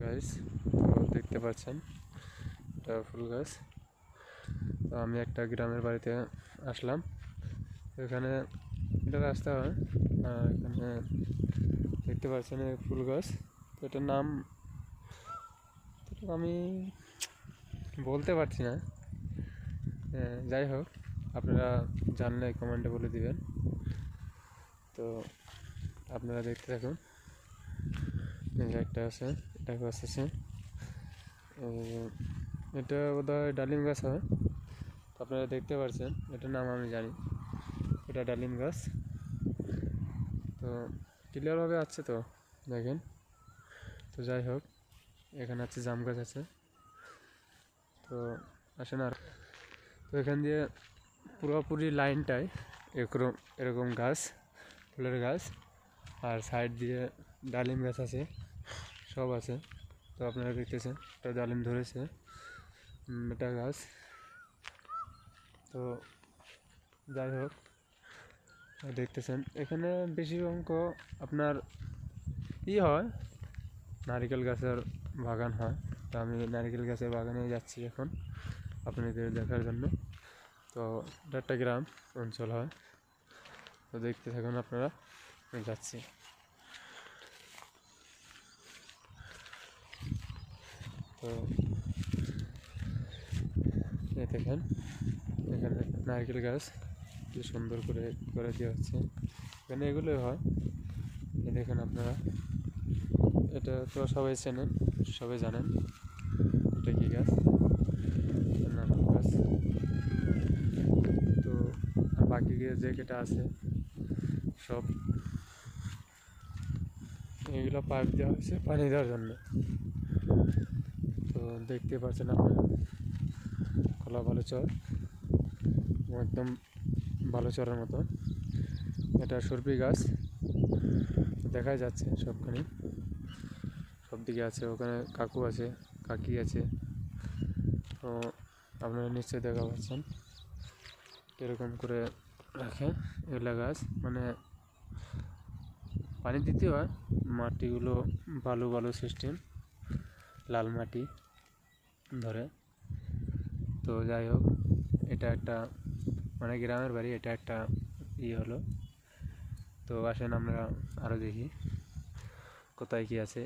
Guys, তো দেখতে পাচ্ছেন এটা ফুল গাছ। তো আমি একটা গ্রামের বাড়িতে আসলাম। এখানে এটা রাস্তা হয়, এখানে দেখতে পাচ্ছেন ফুল গাছ। তো এটার নাম আমি বলতে পারছি না। যাই হোক, আপনারা জানলে কমেন্টে বলে দিবেন। তো আপনারা দেখতে থাকুন। একটা আছে, এটা গাছ আছে, এটা বোধহয় ডালিম গাছ হয়। আপনারা দেখতে পাচ্ছেন, এটার নাম আমি জানি, এটা ডালিম গাছ। তো ক্লিয়ারভাবে আছে তো দেখেন। তো যাই হোক, এখানে আছে জাম গাছ আছে। তো আসেন আর, তো এখান দিয়ে পুরোপুরি লাইনটায় এরকম এরকম গাছ, ফুলের গাছ, আর সাইড দিয়ে ডালিম গাছ আছে, সব আছে। তো আপনারা দেখতেছেন এটা ডালিম ধরেছে, এটা গাছ। তো যাই হোক, দেখতেছেন এখানে বেশি অঙ্ক আপনার হয়, নারিকেল গাছের বাগান হয়। তো আমি নারিকেল গাছের বাগানে যাচ্ছি এখন আপনাদের দেখার জন্য। তো এটা একটা গ্রাম অঞ্চল হয়। তো দেখতে থাকুন আপনারা, আমি যাচ্ছি। তো এই দেখেন, এখানে নারকেল গাছ কি সুন্দর করে করে দেওয়া হচ্ছে। এখানে এগুলোই হয়। এই দেখেন আপনারা, এটা তো সবাই চেনেন, সবাই জানেন এটা কী গাছ, নারকেল গাছ। তো বাকি যে কেটা আছে সব এগুলো পাইপ দেওয়া হয়েছে পানি দেওয়ার জন্য। তো দেখতে পাচ্ছেন আপনারা, খোলা বালুচর, একদম বালুচরের মতো। এটা সুরপি গাছ, দেখাই যাচ্ছে সবখানে, সব দিকে আছে। ওখানে কাকু আছে, কাকি আছে। তো আপনারা নিশ্চয়ই দেখা পাচ্ছেন কীরকম করে রাখে এগুলা গাছ। মানে পানি দিতে হয়, মাটিগুলো বালু বালু সিস্টেম, লাল মাটি ধরে। তো যাই হোক, এটা একটা মানে গ্রামের বাড়ি, এটা একটা হলো। তো আসেন আমরা আরও দেখি কোথায় কী আছে।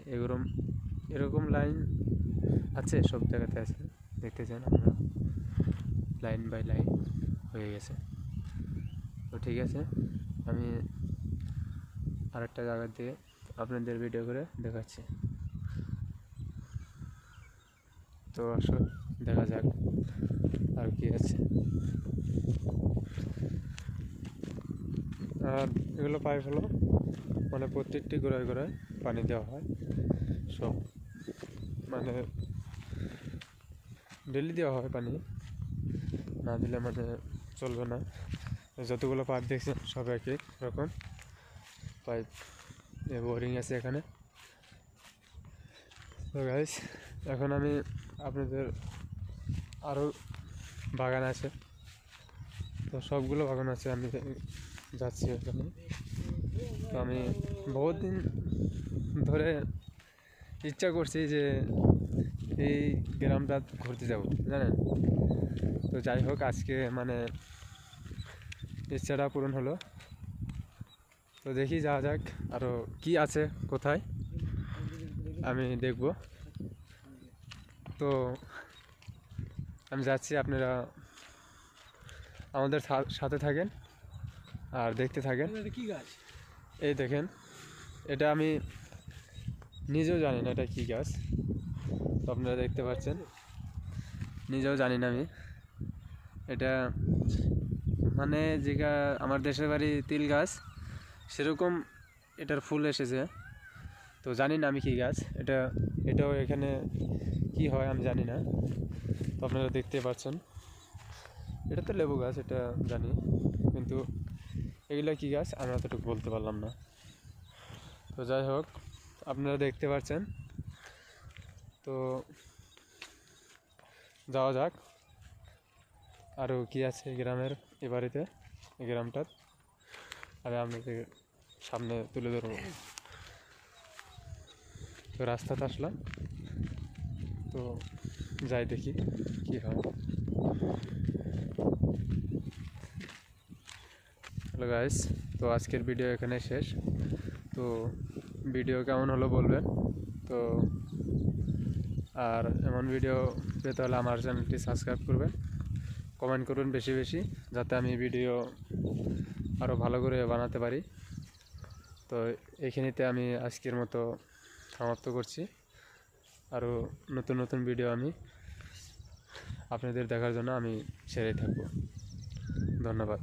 এরকম লাইন আছে, সব জায়গাতে আছে, দেখতেছেন আমরা, লাইন বাই লাইন হয়ে গেছে। তো ঠিক আছে, আমি আরেকটা জায়গা দিয়ে আপনাদের ভিডিও করে দেখাচ্ছি। তো আসলে দেখা যাক আর কি আছে। আর এগুলো পাইপ হলো, মানে প্রত্যেকটি গোড়ায় গোড়ায় পানি দেওয়া হয় সব, মানে ডেলি দেওয়া হয় পানি, না দিলে মানে চলবে না। যতগুলো পাইপ দেখছেন সব একই রকম পাইপ, বোরিং আছে এখানে। তো গাইস, এখন আমি আপনাদের আরও বাগান আছে, তো সবগুলো বাগান আছে, আমি যাচ্ছি ওখানে। তো আমি বহুত দিন ধরে ইচ্ছা করছি যে এই গ্রামটা ঘুরতে যাব, জানেন। তো যাই হোক, আজকে মানে ইচ্ছাটা পূরণ হলো। তো দেখি যাওয়া যাক আরও কি আছে কোথায়, আমি দেখব। তো আমি যাচ্ছি, আপনারা আমাদের সাথে থাকেন আর দেখতে থাকেন। কি গাছ? এই দেখেন, এটা আমি নিজেও জানি না এটা কী গাছ। তো আপনারা দেখতে পাচ্ছেন, নিজেও জানি না আমি। এটা মানে যেটা আমার দেশের বাড়ি তিল গাছ, সেরকম এটার ফুল এসেছে। তো জানি না আমি কী গাছ এটাও এখানে কি হয় আমি জানি না। তো আপনারা দেখতে পাচ্ছেন, এটা তো লেবু গাছ, এটা জানি, কিন্তু এগুলো কী গাছ আমি অতটুকু বলতে পারলাম না। তো যাই হোক, আপনারা দেখতে পাচ্ছেন। তো যাওয়া যাক আরও কী আছে গ্রামের এ বাড়িতে, এই গ্রামটার আমি আপনাদের সামনে তুলে ধরব। তো রাস্তাতে আসলাম, তো যাই দেখি কি হয়। হ্যালো গাইস, তো আজকের ভিডিও এখানে শেষ। তো ভিডিও কেমন হলো বলবেন। তো আর এমন ভিডিও পেতে হলে আমার চ্যানেলটি সাবস্ক্রাইব করবেন, কমেন্ট করবেন বেশি বেশি, যাতে আমি ভিডিও আরও ভালো করে বানাতে পারি। তো এইখানেতে আমি আজকের মতো সমাপ্ত করছি। আরও নতুন নতুন ভিডিও আমি আপনাদের দেখার জন্য আমি ছেড়ে থাকবো। ধন্যবাদ।